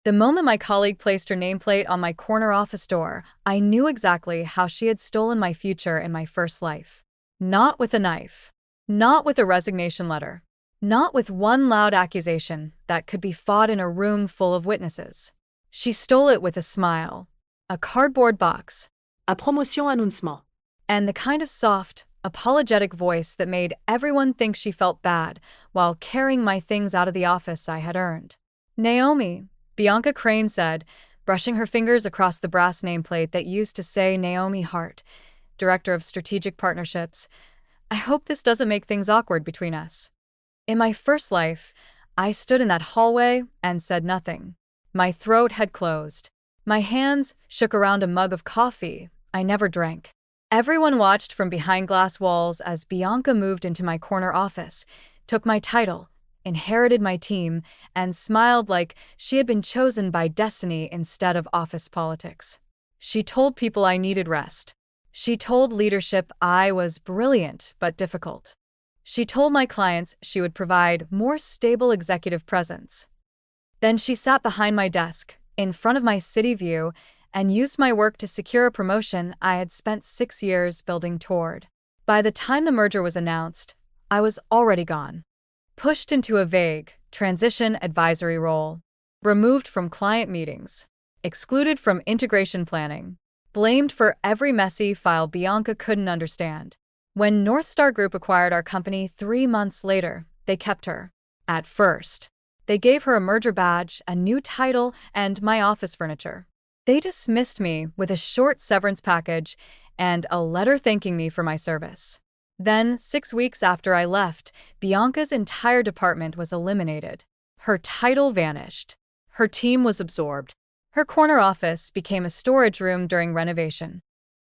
The moment my colleague placed her nameplate on my corner office door, I knew exactly how she had stolen my future in my first life. Not with a knife. Not with a resignation letter. Not with one loud accusation that could be fought in a room full of witnesses. She stole it with a smile, a cardboard box, A promotion annoncement. and the kind of soft, apologetic voice that made everyone think she felt bad while carrying my things out of the office I had earned. Naomi, Bianca Crane said, brushing her fingers across the brass nameplate that used to say Naomi Hart, Director of Strategic Partnerships. I hope this doesn't make things awkward between us. In my first life, I stood in that hallway and said nothing. My throat had closed. My hands shook around a mug of coffee I never drank. Everyone watched from behind glass walls as Bianca moved into my corner office, took my title, inherited my team, and smiled like she had been chosen by destiny instead of office politics. She told people I needed rest. She told leadership I was brilliant but difficult. She told my clients she would provide more stable executive presence. Then she sat behind my desk, in front of my city view, and used my work to secure a promotion I had spent 6 years building toward. By the time the merger was announced, I was already gone. Pushed into a vague, transition advisory role. Removed from client meetings. Excluded from integration planning. Blamed for every messy file Bianca couldn't understand. When North Star Group acquired our company 3 months later, they kept her. At first, they gave her a merger badge, a new title, and my office furniture. They dismissed me with a short severance package and a letter thanking me for my service. Then, 6 weeks after I left, Bianca's entire department was eliminated. Her title vanished. Her team was absorbed. Her corner office became a storage room during renovation.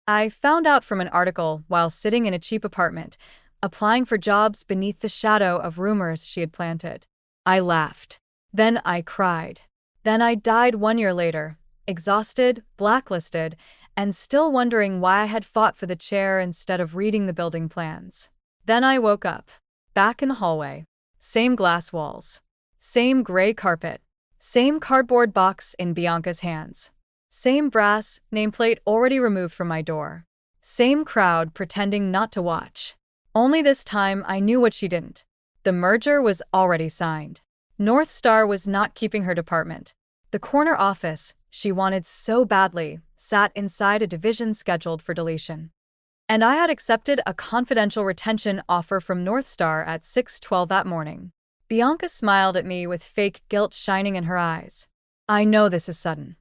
I found out from an article while sitting in a cheap apartment, applying for jobs beneath the shadow of rumors she had planted. I laughed. Then I cried. Then I died 1 year later, exhausted, blacklisted, and still wondering why I had fought for the chair instead of reading the building plans. Then I woke up, back in the hallway. Same glass walls. Same gray carpet. Same cardboard box in Bianca's hands. Same brass nameplate already removed from my door. Same crowd pretending not to watch. Only this time I knew what she didn't. The merger was already signed. North Star was not keeping her department. The corner office she wanted so badly sat inside a division scheduled for deletion. And I had accepted a confidential retention offer from North Star at 6:12 that morning. Bianca smiled at me with fake guilt shining in her eyes. I know this is sudden.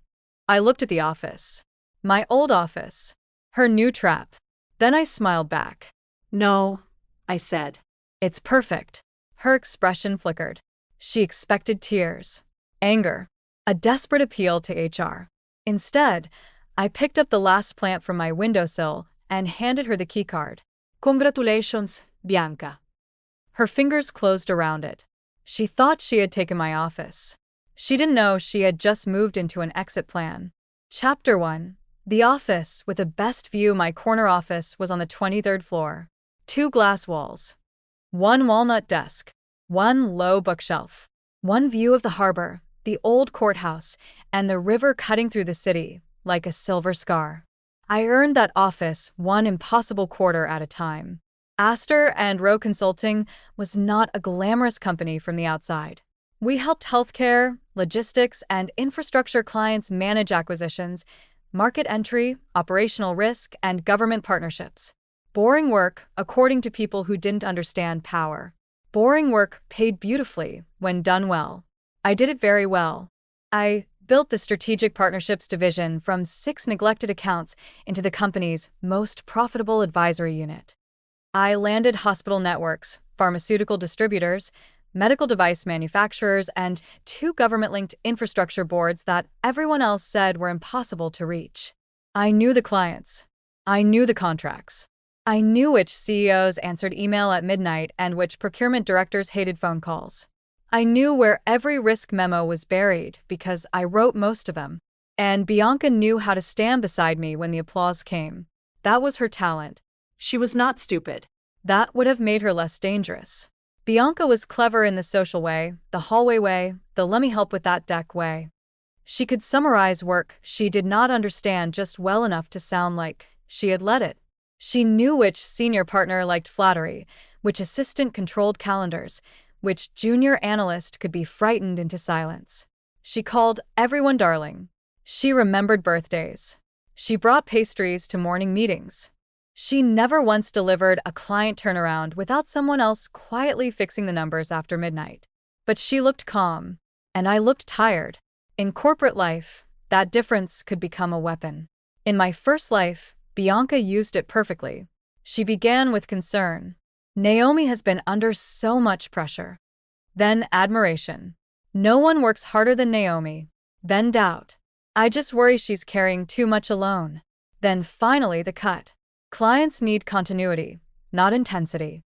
I looked at the office. My old office. Her new trap. Then I smiled back. No, I said. It's perfect. Her expression flickered. She expected tears. Anger. A desperate appeal to HR. Instead, I picked up the last plant from my windowsill and handed her the keycard. Congratulations, Bianca. Her fingers closed around it. She thought she had taken my office. She didn't know she had just moved into an exit plan. Chapter 1. The office with the best view. My corner office was on the 23rd floor. 2 glass walls. 1 walnut desk. 1 low bookshelf. 1 view of the harbor, the old courthouse, and the river cutting through the city like a silver scar. I earned that office 1 impossible quarter at a time. Astor and Rowe Consulting was not a glamorous company from the outside. We helped healthcare, logistics, and infrastructure clients manage acquisitions, market entry, operational risk, and government partnerships. Boring work, according to people who didn't understand power. Boring work paid beautifully when done well. I did it very well. I built the Strategic Partnerships division from 6 neglected accounts into the company's most profitable advisory unit. I landed hospital networks, pharmaceutical distributors, medical device manufacturers, and 2 government-linked infrastructure boards that everyone else said were impossible to reach. I knew the clients. I knew the contracts. I knew which CEOs answered email at midnight and which procurement directors hated phone calls. I knew where every risk memo was buried because I wrote most of them. And Bianca knew how to stand beside me when the applause came. That was her talent. She was not stupid. That would have made her less dangerous. Bianca was clever in the social way, the hallway way, the let me help with that deck way. She could summarize work she did not understand just well enough to sound like she had led it. She knew which senior partner liked flattery, which assistant controlled calendars, which junior analyst could be frightened into silence. She called everyone darling. She remembered birthdays. She brought pastries to morning meetings. She never once delivered a client turnaround without someone else quietly fixing the numbers after midnight. But she looked calm, and I looked tired. In corporate life, that difference could become a weapon. In my first life, Bianca used it perfectly. She began with concern. Naomi has been under so much pressure. Then admiration. No one works harder than Naomi. Then doubt. I just worry she's carrying too much alone. Then finally the cut. Clients need continuity, not intensity.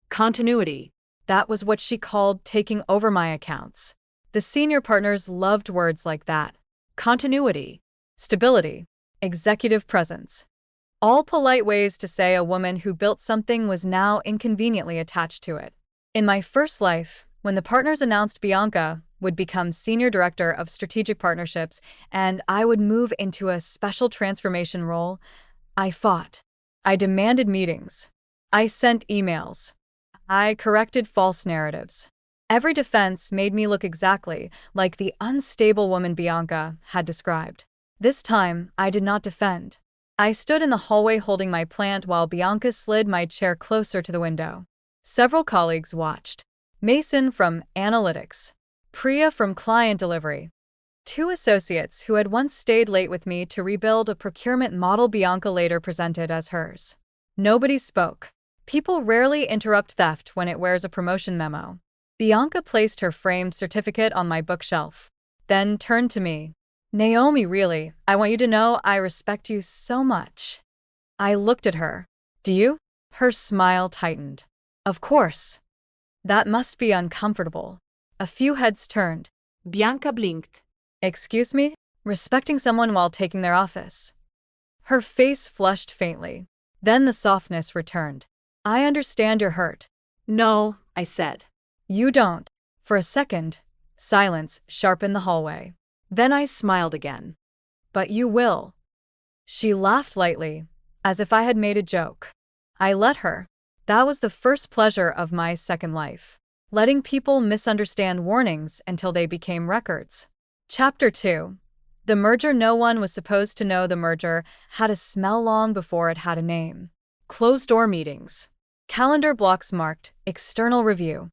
Continuity. That was what she called taking over my accounts. The senior partners loved words like that. Continuity. Stability. Executive presence. All polite ways to say a woman who built something was now inconveniently attached to it. In my first life, when the partners announced Bianca would become Senior Director of Strategic Partnerships and I would move into a special transformation role, I fought. I demanded meetings. I sent emails. I corrected false narratives. Every defense made me look exactly like the unstable woman Bianca had described. This time, I did not defend. I stood in the hallway holding my plant while Bianca slid my chair closer to the window. Several colleagues watched. Mason from Analytics. Priya from Client Delivery. Two associates who had once stayed late with me to rebuild a procurement model Bianca later presented as hers. Nobody spoke. People rarely interrupt theft when it wears a promotion memo. Bianca placed her framed certificate on my bookshelf, then turned to me. Naomi, really, I want you to know I respect you so much. I looked at her. Do you? Her smile tightened. Of course. That must be uncomfortable. A few heads turned. Bianca blinked. Excuse me? Respecting someone while taking their office. Her face flushed faintly. Then the softness returned. I understand you're hurt. No, I said. You don't. For a second, silence sharpened the hallway. Then I smiled again. But you will. She laughed lightly, as if I had made a joke. I let her. That was the first pleasure of my second life. Letting people misunderstand warnings until they became records. Chapter 2. The merger. No one was supposed to know the merger had a smell long before it had a name. Closed-door meetings. Calendar blocks marked external review.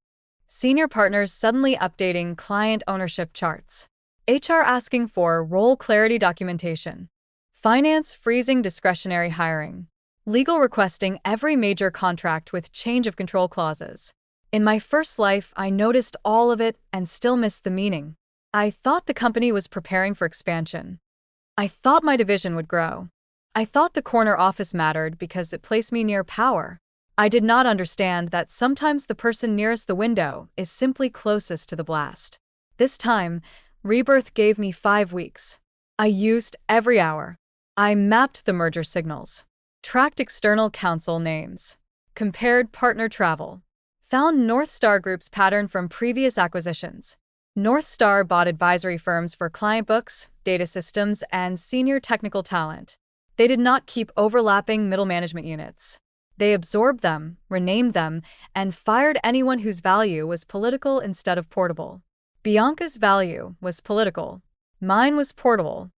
Senior partners suddenly updating client ownership charts. HR asking for role clarity documentation. Finance freezing discretionary hiring. Legal requesting every major contract with change of control clauses. In my first life, I noticed all of it and still missed the meaning. I thought the company was preparing for expansion. I thought my division would grow. I thought the corner office mattered because it placed me near power. I did not understand that sometimes the person nearest the window is simply closest to the blast. This time, Rebirth gave me 5 weeks. I used every hour. I mapped the merger signals, tracked external counsel names, compared partner travel, found North Star Group's pattern from previous acquisitions. North Star bought advisory firms for client books, data systems, and senior technical talent. They did not keep overlapping middle management units. They absorbed them, renamed them, and fired anyone whose value was political instead of portable. Bianca's value was political. Mine was portable.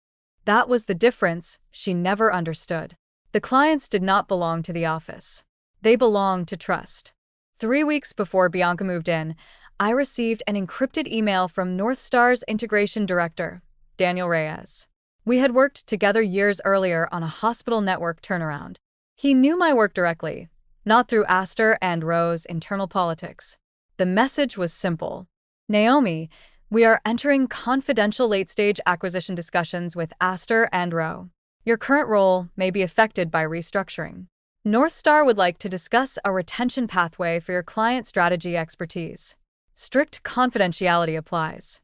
That was the difference she never understood. The clients did not belong to the office. They belonged to trust. 3 weeks before Bianca moved in, I received an encrypted email from North Star's integration director, Daniel Reyes. We had worked together years earlier on a hospital network turnaround. He knew my work directly, not through Astor and Rowe's internal politics. The message was simple. Naomi, we are entering confidential late-stage acquisition discussions with Astor and Rowe. Your current role may be affected by restructuring. North Star would like to discuss a retention pathway for your client strategy expertise. Strict confidentiality applies.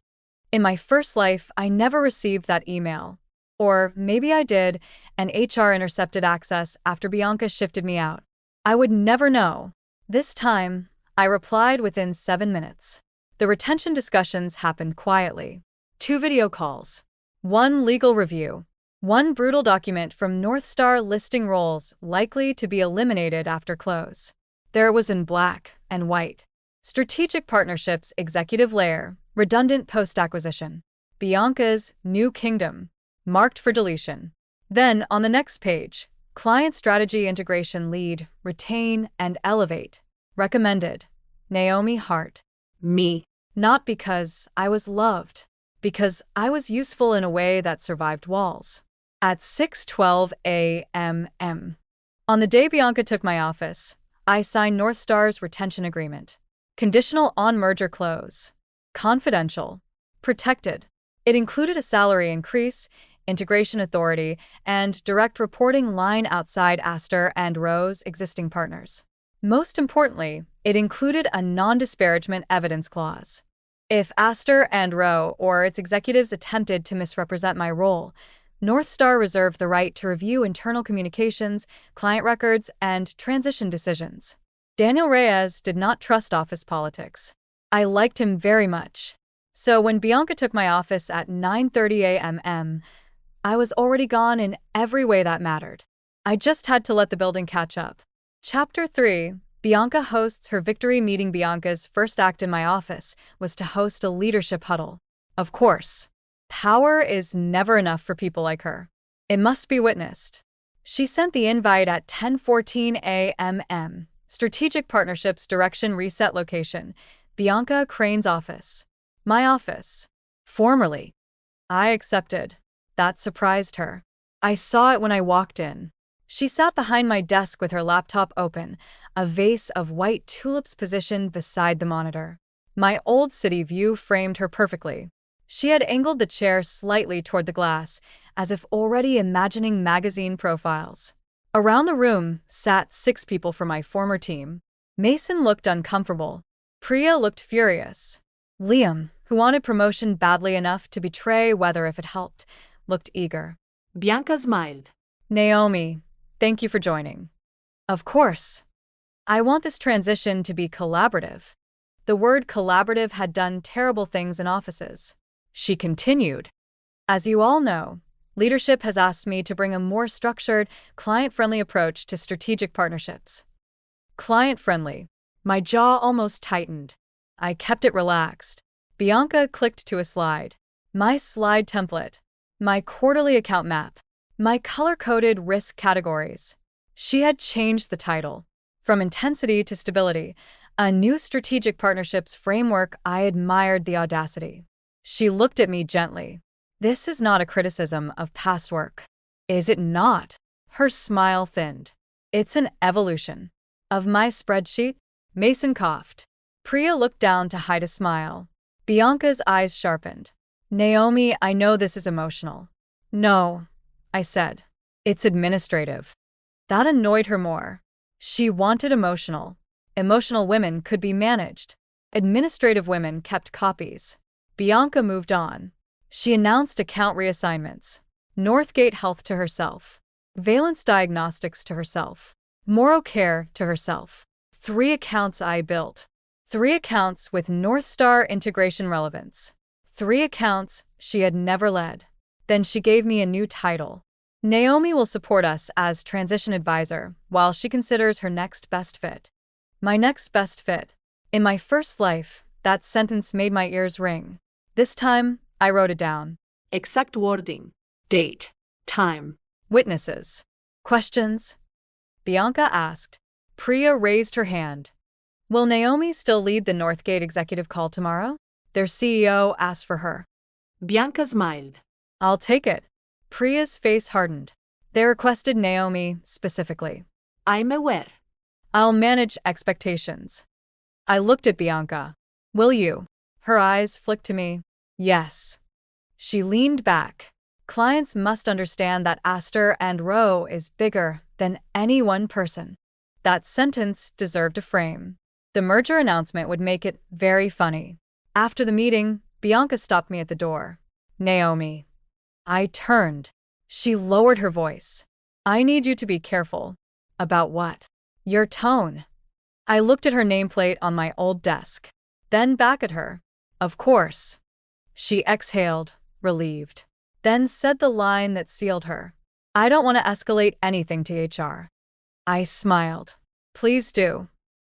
In my first life, I never received that email. Or maybe I did, and HR intercepted access after Bianca shifted me out. I would never know. This time, I replied within 7 minutes. The retention discussions happened quietly. 2 video calls. One legal review. One brutal document from North Star listing roles likely to be eliminated after close. There it was in black and white. Strategic Partnerships Executive Layer, redundant post-acquisition. Bianca's New Kingdom, marked for deletion. Then, on the next page, Client Strategy Integration Lead, retain and elevate. Recommended. Naomi Hart. Me. Not because I was loved, because I was useful in a way that survived walls. At 6:12 a.m. On the day Bianca took my office, I signed North Star's retention agreement. Conditional on merger close. Confidential. Protected. It included a salary increase, integration authority, and direct reporting line outside Astor and Rowe's existing partners. Most importantly, it included a non-disparagement evidence clause. If Astor and Rowe or its executives attempted to misrepresent my role, North Star reserved the right to review internal communications, client records, and transition decisions. Daniel Reyes did not trust office politics. I liked him very much. So when Bianca took my office at 9:30 a.m., I was already gone in every way that mattered. I just had to let the building catch up. Chapter 3. Bianca hosts her victory meeting. Bianca's first act in my office was to host a leadership huddle. Of course. Power is never enough for people like her. It must be witnessed. She sent the invite at 10:14 a.m. Strategic Partnerships Direction Reset Location. Bianca Crane's office. My office. Formerly. I accepted. That surprised her. I saw it when I walked in. She sat behind my desk with her laptop open, a vase of white tulips positioned beside the monitor. My old city view framed her perfectly. She had angled the chair slightly toward the glass, as if already imagining magazine profiles. Around the room sat 6 people from my former team. Mason looked uncomfortable. Priya looked furious. Liam, who wanted promotion badly enough to betray whether if it helped, looked eager. Bianca smiled. Naomi, thank you for joining. Of course. I want this transition to be collaborative. The word collaborative had done terrible things in offices. She continued. As you all know, leadership has asked me to bring a more structured, client-friendly approach to strategic partnerships. Client-friendly. My jaw almost tightened. I kept it relaxed. Bianca clicked to a slide. My slide template. My quarterly account map. My color-coded risk categories. She had changed the title. From intensity to stability, a new strategic partnerships framework. I admired the audacity. She looked at me gently. This is not a criticism of past work. Is it not? Her smile thinned. It's an evolution. Of my spreadsheet? Mason coughed. Priya looked down to hide a smile. Bianca's eyes sharpened. Naomi, I know this is emotional. No, I said. It's administrative. That annoyed her more. She wanted emotional. Emotional women could be managed. Administrative women kept copies. Bianca moved on. She announced account reassignments. Northgate Health to herself. Valence Diagnostics to herself. Moro Care to herself. 3 accounts I built. 3 accounts with North Star integration relevance. 3 accounts she had never led. Then she gave me a new title. Naomi will support us as transition advisor while she considers her next best fit. My next best fit. In my first life, that sentence made my ears ring. This time, I wrote it down. Exact wording. Date. Time. Witnesses. Questions? Bianca asked. Priya raised her hand. Will Naomi still lead the Northgate executive call tomorrow? Their CEO asked for her. Bianca smiled. I'll take it. Priya's face hardened. They requested Naomi specifically. I'm aware. I'll manage expectations. I looked at Bianca. Will you? Her eyes flicked to me. Yes. She leaned back. Clients must understand that Astor and Rowe is bigger than any one person. That sentence deserved a frame. The merger announcement would make it very funny. After the meeting, Bianca stopped me at the door. Naomi. I turned. She lowered her voice. I need you to be careful. About what? Your tone. I looked at her nameplate on my old desk. Then back at her. Of course. She exhaled, relieved. then said the line that sealed her. I don't want to escalate anything to HR. I smiled. Please do.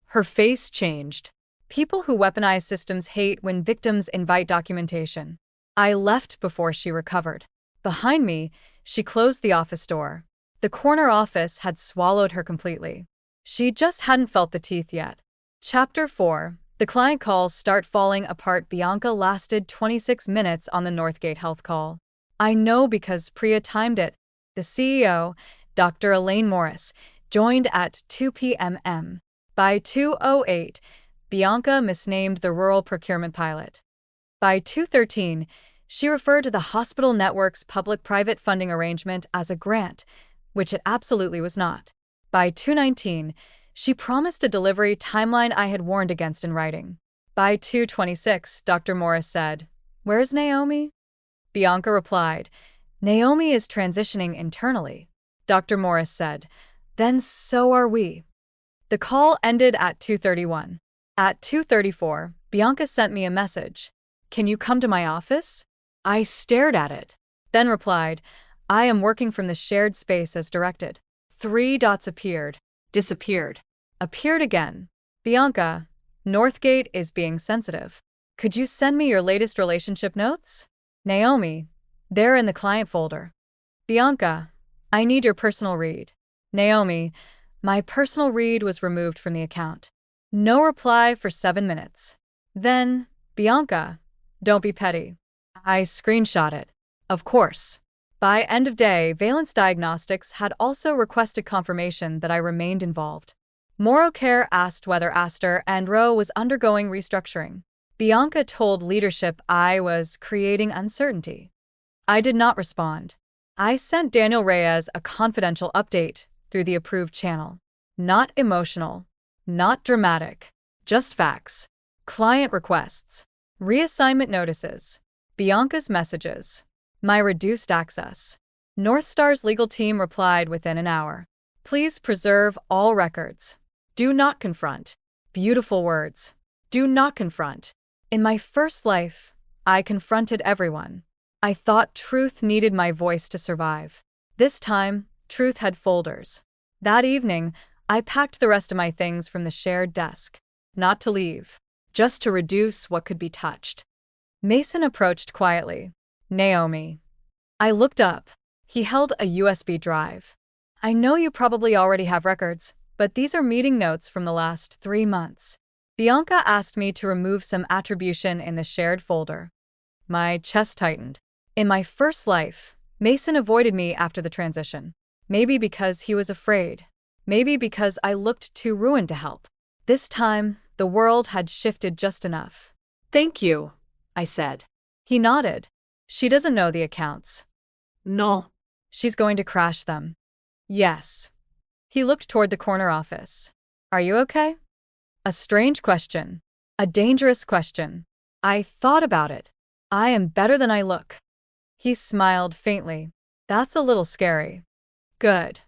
Her face changed. People who weaponize systems hate when victims invite documentation. I left before she recovered. Behind me, she closed the office door. The corner office had swallowed her completely. She just hadn't felt the teeth yet. Chapter 4. The client calls start falling apart. Bianca lasted 26 minutes on the Northgate Health call. I know because Priya timed it. The CEO, Dr. Elaine Morris, joined at 2 p.m. By 2:08, Bianca misnamed the rural procurement pilot. By 2:13, she referred to the hospital network's public-private funding arrangement as a grant, which it absolutely was not. By 2:19, she promised a delivery timeline I had warned against in writing. By 2:26, Dr. Morris said, "Where's Naomi?" Bianca replied, "Naomi is transitioning internally." Dr. Morris said, "Then so are we." The call ended at 2:31. At 2:34, Bianca sent me a message. "Can you come to my office?" I stared at it, then replied, "I am working from the shared space as directed." 3 dots appeared, disappeared, appeared again. "Bianca, Northgate is being sensitive. Could you send me your latest relationship notes?" "Naomi, they're in the client folder." "Bianca, I need your personal read." "Naomi, my personal read was removed from the account." No reply for 7 minutes. Then, "Bianca, don't be petty." I screenshot it. Of course. By end of day, Valence Diagnostics had also requested confirmation that I remained involved. MoroCare asked whether Aster and Rowe was undergoing restructuring. Bianca told leadership I was creating uncertainty. I did not respond. I sent Daniel Reyes a confidential update through the approved channel. Not emotional, not dramatic, just facts. Client requests, reassignment notices, Bianca's messages, my reduced access. Northstar's legal team replied within an hour. Please preserve all records. Do not confront. Beautiful words. Do not confront. In my first life, I confronted everyone. I thought truth needed my voice to survive. This time, truth had folders. That evening, I packed the rest of my things from the shared desk. Not to leave, just to reduce what could be touched. Mason approached quietly. "Naomi." I looked up. He held a USB drive. "I know you probably already have records, but these are meeting notes from the last 3 months. Bianca asked me to remove some attribution in the shared folder." My chest tightened. In my first life, Mason avoided me after the transition. Maybe because he was afraid. Maybe because I looked too ruined to help. This time, the world had shifted just enough. Thank you, I said. He nodded. She doesn't know the accounts. No. She's going to crash them. Yes. He looked toward the corner office. Are you okay? A strange question. A dangerous question. I thought about it. I am better than I look. He smiled faintly. That's a little scary. Good.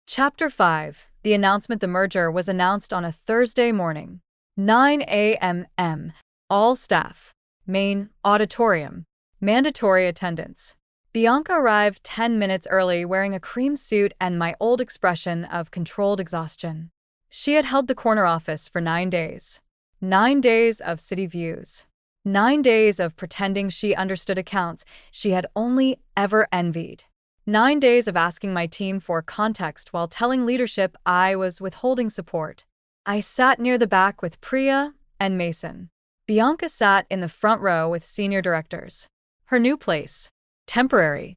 Chapter 5. The announcement. The merger was announced on a Thursday morning. 9 a.m. All staff. Main auditorium. Mandatory attendance. Bianca arrived 10 minutes early wearing a cream suit and my old expression of controlled exhaustion. She had held the corner office for 9 days. 9 days of city views. 9 days of pretending she understood accounts she had only ever envied. 9 days of asking my team for context while telling leadership I was withholding support. I sat near the back with Priya and Mason. Bianca sat in the front row with senior directors. Her new place. Temporary.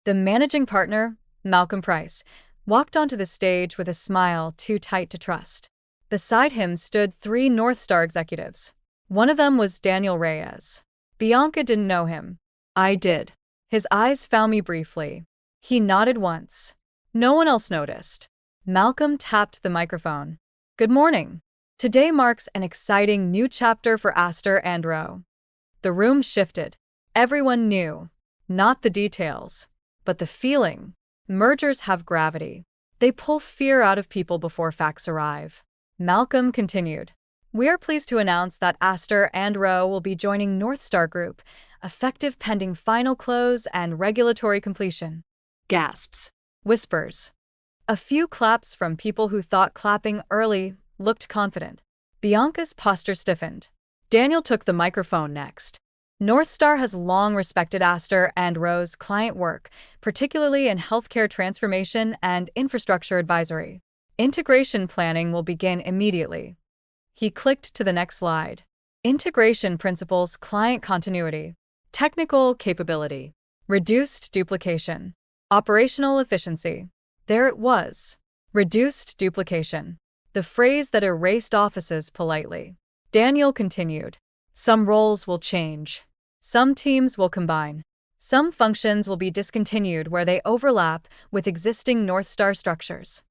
The managing partner, Malcolm Price, walked onto the stage with a smile too tight to trust. Beside him stood 3 Northstar executives. One of them was Daniel Reyes. Bianca didn't know him. I did. His eyes found me briefly. He nodded once. No one else noticed. Malcolm tapped the microphone. Good morning. Today marks an exciting new chapter for Aster and Rowe. The room shifted. Everyone knew. Not the details, but the feeling. Mergers have gravity. They pull fear out of people before facts arrive. Malcolm continued. We are pleased to announce that Aster and Rowe will be joining Northstar Group, effective pending final close and regulatory completion. Gasps. Whispers. A few claps from people who thought clapping early looked confident. Bianca's posture stiffened. Daniel took the microphone next. Northstar has long respected Astor and Rowe's client work, particularly in healthcare transformation and infrastructure advisory. Integration planning will begin immediately. He clicked to the next slide. Integration principles, client continuity, technical capability, reduced duplication, operational efficiency. There it was. Reduced duplication. The phrase that erased offices politely. Daniel continued. Some roles will change. Some teams will combine. Some functions will be discontinued where they overlap with existing Northstar structures.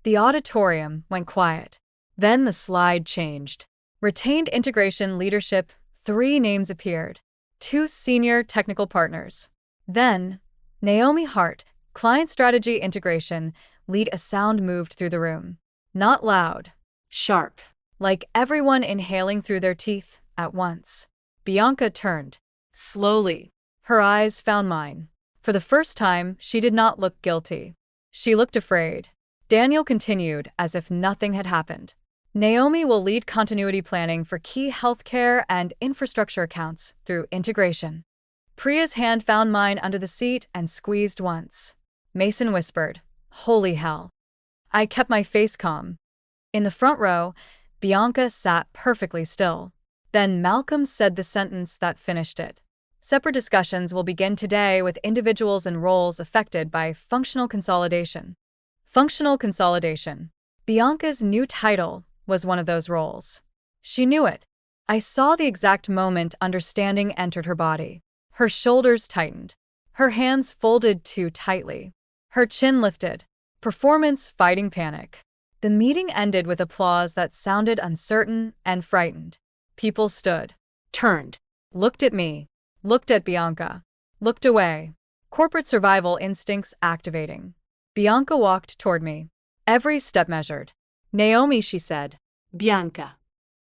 The auditorium went quiet. Then the slide changed. Retained integration leadership, 3 names appeared. 2 senior technical partners. Then, Naomi Hart, client strategy integration, lead. A sound moved through the room. Not loud. Sharp. Like everyone inhaling through their teeth at once. Bianca turned. Slowly. Her eyes found mine. For the first time, she did not look guilty. She looked afraid. Daniel continued as if nothing had happened. Naomi will lead continuity planning for key healthcare and infrastructure accounts through integration. Priya's hand found mine under the seat and squeezed once. Mason whispered, "Holy hell." I kept my face calm. In the front row, Bianca sat perfectly still. Then Malcolm said the sentence that finished it. Separate discussions will begin today with individuals and roles affected by functional consolidation. Functional consolidation. Bianca's new title was one of those roles. She knew it. I saw the exact moment understanding entered her body. Her shoulders tightened. Her hands folded too tightly. Her chin lifted. Performance fighting panic. The meeting ended with applause that sounded uncertain and frightened. People stood. Turned. Looked at me. Looked at Bianca. Looked away. Corporate survival instincts activating. Bianca walked toward me. Every step measured. "Naomi," she said. Bianca.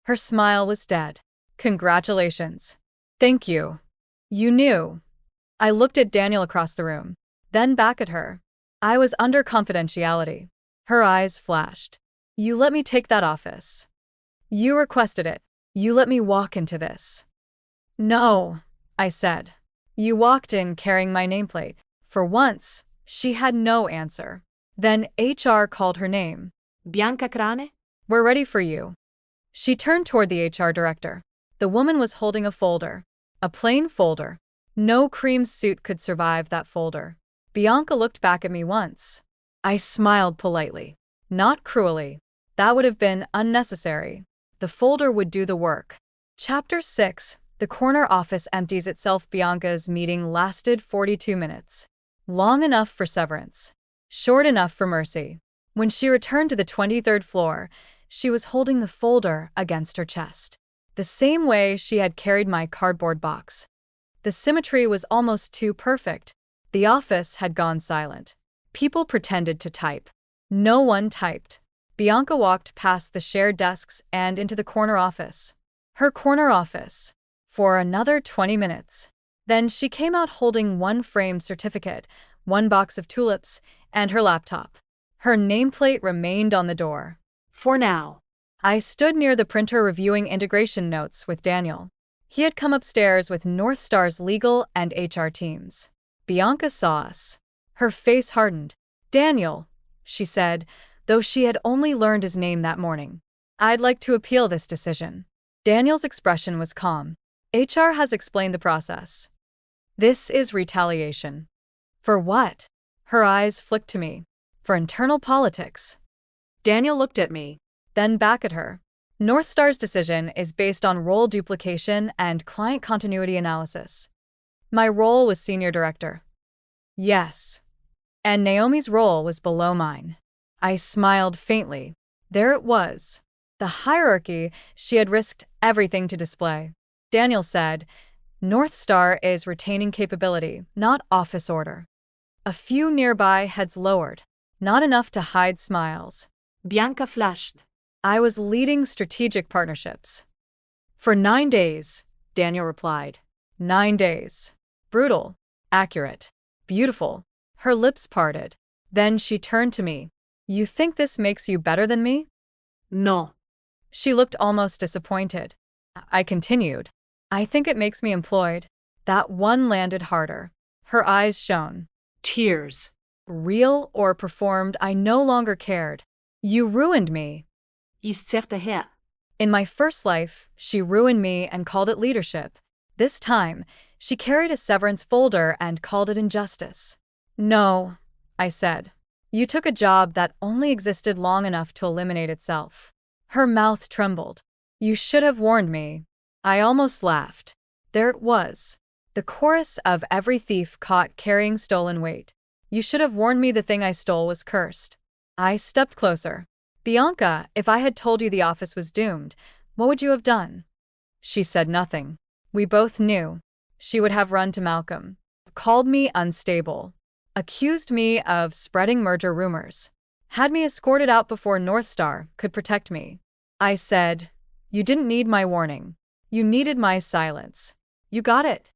Her smile was dead. "Congratulations." "Thank you." "You knew." I looked at Daniel across the room, then back at her. I was under confidentiality. Her eyes flashed. "You let me take that office. You requested it. You let me walk into this." "No," I said. "You walked in carrying my nameplate." For once, she had no answer. Then HR called her name. Bianca Crane? "We're ready for you." She turned toward the HR director. The woman was holding a folder. A plain folder. No cream suit could survive that folder. Bianca looked back at me once. I smiled politely. Not cruelly. That would have been unnecessary. The folder would do the work. Chapter 6. The corner office empties itself. Bianca's meeting lasted 42 minutes. Long enough for severance. Short enough for mercy. When she returned to the 23rd floor, she was holding the folder against her chest. The same way she had carried my cardboard box. The symmetry was almost too perfect. The office had gone silent. People pretended to type. No one typed. Bianca walked past the shared desks and into the corner office. Her corner office. For another 20 minutes. Then she came out holding one framed certificate, one box of tulips, and her laptop. Her nameplate remained on the door. For now. I stood near the printer reviewing integration notes with Daniel. He had come upstairs with Northstar's legal and HR teams. Bianca saw us. Her face hardened. "Daniel," she said, though she had only learned his name that morning. "I'd like to appeal this decision." Daniel's expression was calm. "HR has explained the process. This is retaliation." "For what?" Her eyes flicked to me. "For internal politics." Daniel looked at me, then back at her. "Northstar's decision is based on role duplication and client continuity analysis. My role was senior director." "Yes." "And Naomi's role was below mine." I smiled faintly. There it was. The hierarchy she had risked everything to display. Daniel said, "Northstar is retaining capability, not office order." A few nearby heads lowered. Not enough to hide smiles. Bianca flushed. "I was leading strategic partnerships." "For 9 days," Daniel replied. 9 days. Brutal. Accurate. Beautiful. Her lips parted. Then she turned to me. You think this makes you better than me? No. She looked almost disappointed. I continued. I think it makes me employed. That one landed harder. Her eyes shone. Tears. Real or performed, I no longer cared. You ruined me. Isterte her. In my first life, she ruined me and called it leadership. This time, she carried a severance folder and called it injustice. No, I said. You took a job that only existed long enough to eliminate itself. Her mouth trembled. You should have warned me. I almost laughed. There it was. The chorus of every thief caught carrying stolen weight. You should have warned me the thing I stole was cursed. I stepped closer. Bianca, if I had told you the office was doomed, what would you have done? She said nothing. We both knew. She would have run to Malcolm, called me unstable, accused me of spreading merger rumors, had me escorted out before North Star could protect me. I said, you didn't need my warning. You needed my silence. You got it.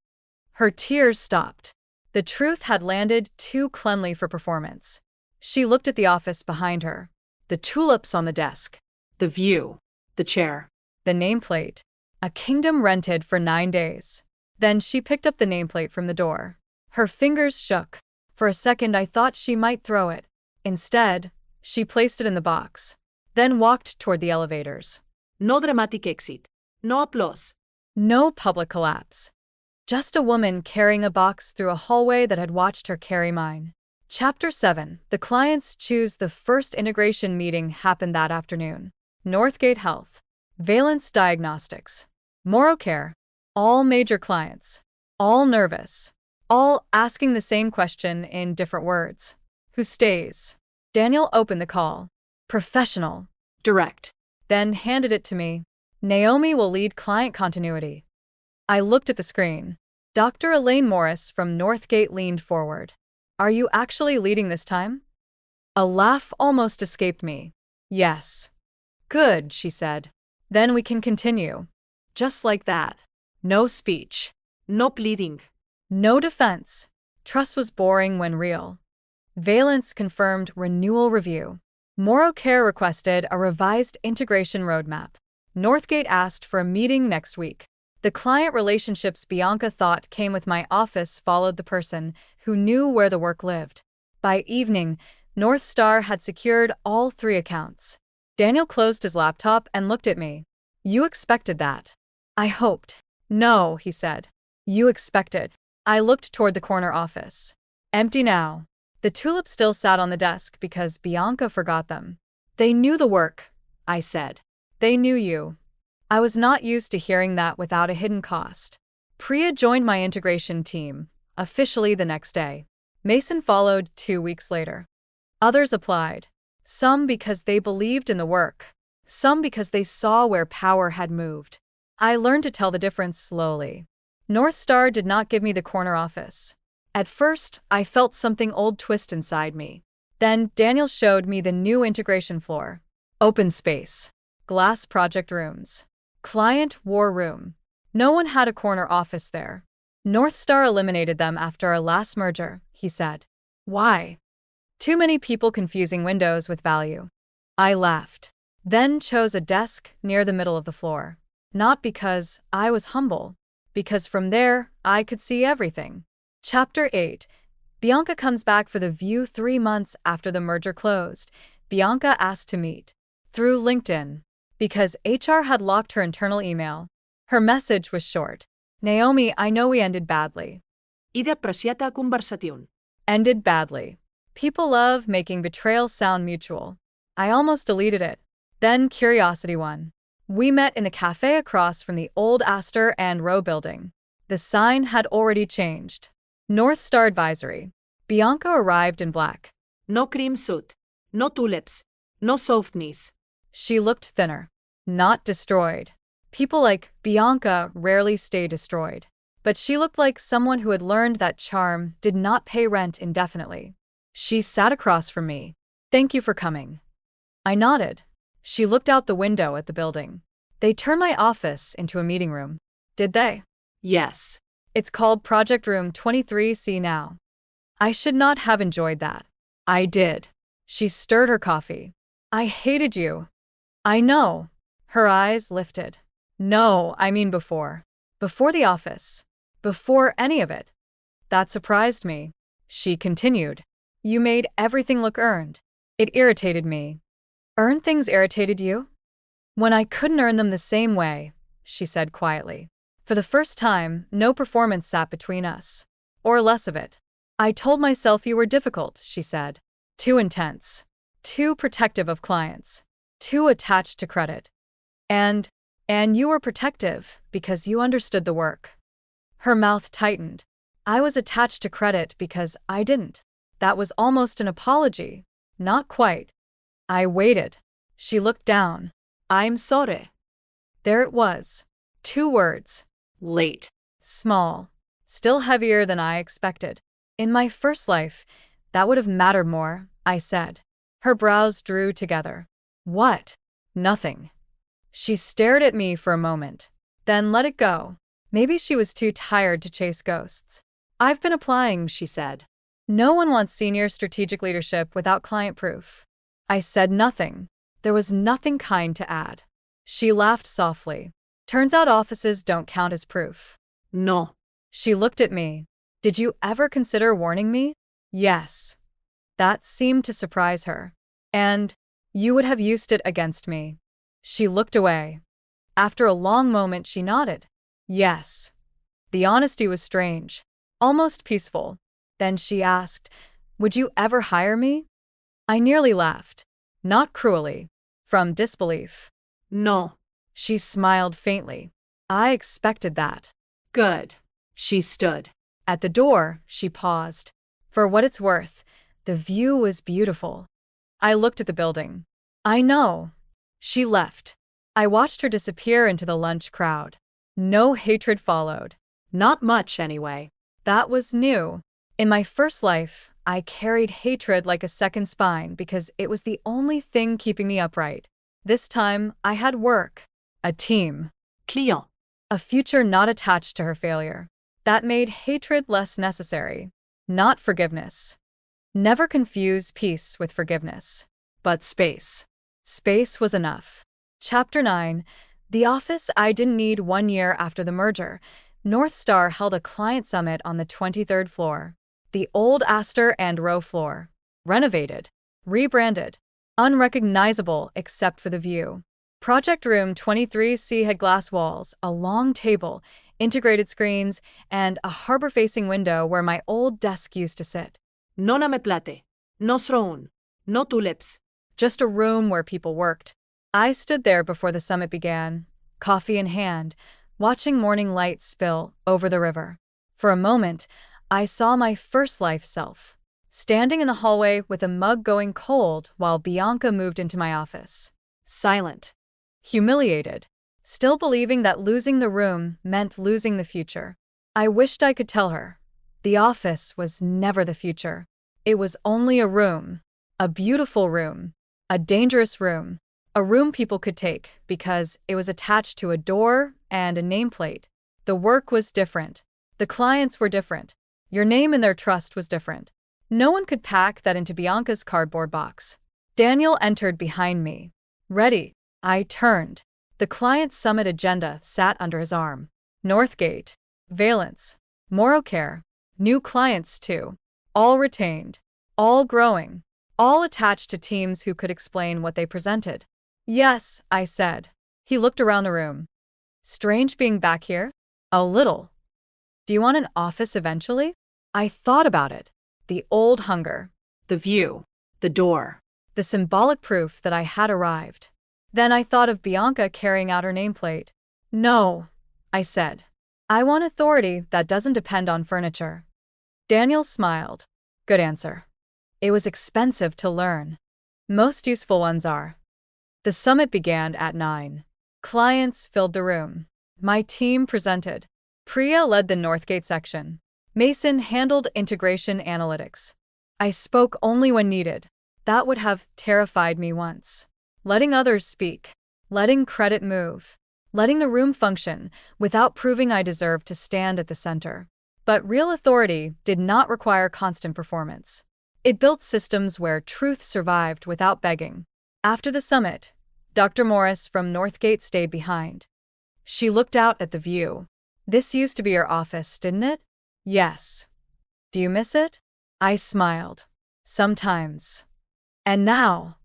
Her tears stopped. The truth had landed too cleanly for performance. She looked at the office behind her. The tulips on the desk. The view. The chair. The nameplate. A kingdom rented for 9 days. Then she picked up the nameplate from the door. Her fingers shook. For a second I thought she might throw it. Instead, she placed it in the box. Then walked toward the elevators. No dramatic exit. No applause. No public collapse. Just a woman carrying a box through a hallway that had watched her carry mine. Chapter 7. The clients choose. The first integration meeting happened that afternoon. Northgate Health. Valence Diagnostics. Morocare. All major clients. All nervous. All asking the same question in different words. Who stays? Daniel opened the call. Professional. Direct. Then handed it to me. Naomi will lead client continuity. I looked at the screen. Dr. Elaine Morris from Northgate leaned forward. Are you actually leading this time? A laugh almost escaped me. Yes. Good, she said. Then we can continue. Just like that. No speech. No pleading. No defense. Trust was boring when real. Valence confirmed renewal review. Morocare requested a revised integration roadmap. Northgate asked for a meeting next week. The client relationships Bianca thought came with my office followed the person who knew where the work lived. By evening, North Star had secured all 3 accounts. Daniel closed his laptop and looked at me. You expected that. I hoped. No, he said. You expected. I looked toward the corner office. Empty now. The tulips still sat on the desk because Bianca forgot them. They knew the work, I said. They knew you. I was not used to hearing that without a hidden cost. Priya joined my integration team, officially the next day. Mason followed 2 weeks later. Others applied. Some because they believed in the work. Some because they saw where power had moved. I learned to tell the difference slowly. North Star did not give me the corner office. At first, I felt something old twist inside me. Then Daniel showed me the new integration floor. Open space. Glass project rooms. Client war room. No one had a corner office there. North Star eliminated them after our last merger, he said. Why? Too many people confusing windows with value. I laughed. Then chose a desk near the middle of the floor. Not because I was humble. Because from there, I could see everything. Chapter 8. Bianca comes back for the view 3 months after the merger closed. Bianca asked to meet. Through LinkedIn. Because HR had locked her internal email. Her message was short. Naomi, I know we ended badly. Ide apreciata conversación. Ended badly. People love making betrayal sound mutual. I almost deleted it. Then curiosity won. We met in the cafe across from the old Astor and Row building. The sign had already changed. North Star Advisory. Bianca arrived in black. No cream suit. No tulips. No softness. She looked thinner. Not destroyed. People like Bianca rarely stay destroyed. But she looked like someone who had learned that charm did not pay rent indefinitely. She sat across from me. Thank you for coming. I nodded. She looked out the window at the building. They turned my office into a meeting room. Did they? Yes. It's called Project Room 23C now. I should not have enjoyed that. I did. She stirred her coffee. I hated you. I know. Her eyes lifted. No, I mean before. Before the office. Before any of it. That surprised me. She continued. You made everything look earned. It irritated me. Earned things irritated you? When I couldn't earn them the same way, she said quietly. For the first time, no performance sat between us. Or less of it. I told myself you were difficult, she said. Too intense. Too protective of clients. Too attached to credit. And you were protective because you understood the work. Her mouth tightened. I was attached to credit because I didn't. That was almost an apology. Not quite. I waited. She looked down. I'm sorry. There it was. 2 words. Late. Small. Still heavier than I expected. In my first life, that would have mattered more, I said. Her brows drew together. What? Nothing. She stared at me for a moment, then let it go. Maybe she was too tired to chase ghosts. I've been applying, she said. No one wants senior strategic leadership without client proof. I said nothing. There was nothing kind to add. She laughed softly. Turns out offices don't count as proof. No. She looked at me. Did you ever consider warning me? Yes. That seemed to surprise her. And you would have used it against me. She looked away. After a long moment, she nodded. Yes. The honesty was strange, almost peaceful. Then she asked, would you ever hire me? I nearly laughed. Not cruelly. From disbelief. No. She smiled faintly. I expected that. Good. She stood. At the door, she paused. For what it's worth, the view was beautiful. I looked at the building. I know. She left. I watched her disappear into the lunch crowd. No hatred followed. Not much, anyway. That was new. In my first life, I carried hatred like a second spine because it was the only thing keeping me upright. This time, I had work. A team. Client. A future not attached to her failure. That made hatred less necessary. Not forgiveness. Never confuse peace with forgiveness. But space. Space was enough. Chapter 9. The office I didn't need 1 year after the merger. North Star held a client summit on the 23rd floor. The old Astor and Row floor. Renovated. Rebranded. Unrecognizable except for the view. Project Room 23C had glass walls, a long table, integrated screens, and a harbor-facing window where my old desk used to sit. No nameplate. No throne. No tulips. Just a room where people worked. I stood there before the summit began, coffee in hand, watching morning light spill over the river. For a moment, I saw my first life self, standing in the hallway with a mug going cold while Bianca moved into my office. Silent. Humiliated. Still believing that losing the room meant losing the future. I wished I could tell her. The office was never the future. It was only a room. A beautiful room. A dangerous room. A room people could take because it was attached to a door and a nameplate. The work was different. The clients were different. Your name and their trust was different. No one could pack that into Bianca's cardboard box. Daniel entered behind me. Ready. I turned. The client summit agenda sat under his arm. Northgate. Valence. Morocare. New clients too. All retained. All growing. All attached to teams who could explain what they presented. Yes, I said. He looked around the room. Strange being back here? A little. Do you want an office eventually? I thought about it. The old hunger. The view. The door. The symbolic proof that I had arrived. Then I thought of Bianca carrying out her nameplate. No, I said. I want authority that doesn't depend on furniture. Daniel smiled. Good answer. It was expensive to learn. Most useful ones are. The summit began at 9. Clients filled the room. My team presented. Priya led the Northgate section. Mason handled integration analytics. I spoke only when needed. That would have terrified me once. Letting others speak. Letting credit move. letting the room function without proving I deserved to stand at the center. But real authority did not require constant performance. It built systems where truth survived without begging. After the summit, Dr. Morris from Northgate stayed behind. She looked out at the view. This used to be your office, didn't it? Yes. Do you miss it? I smiled. Sometimes. And now?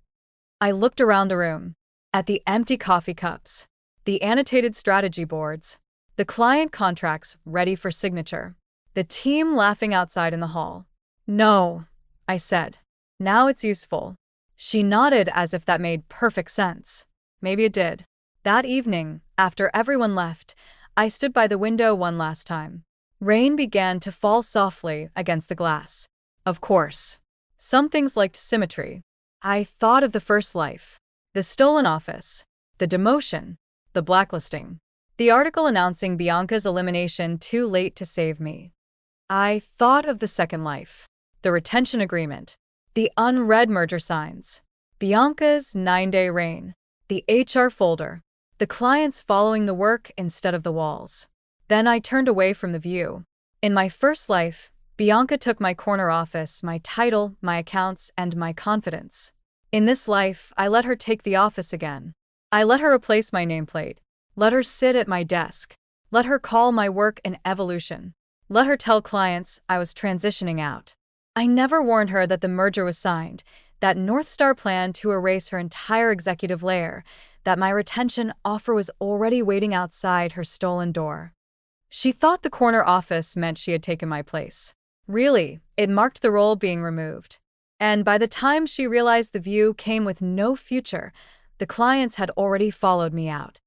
I looked around the room, at the empty coffee cups, the annotated strategy boards, the client contracts ready for signature, the team laughing outside in the hall. No, I said. Now it's useful. She nodded as if that made perfect sense. Maybe it did. That evening, after everyone left, I stood by the window one last time. Rain began to fall softly against the glass. Of course. Some things lacked symmetry. I thought of the first life, the stolen office, the demotion, the blacklisting, the article announcing Bianca's elimination too late to save me. I thought of the second life, the retention agreement, the unread merger signs, Bianca's 9-day reign, the HR folder, the clients following the work instead of the walls. Then I turned away from the view. In my first life, Bianca took my corner office, my title, my accounts, and my confidence. In this life, I let her take the office again. I let her replace my nameplate. Let her sit at my desk. Let her call my work an evolution. Let her tell clients I was transitioning out. I never warned her that the merger was signed, that North Star planned to erase her entire executive layer, that my retention offer was already waiting outside her stolen door. She thought the corner office meant she had taken my place. Really, it marked the role being removed. And by the time she realized the view came with no future, the clients had already followed me out.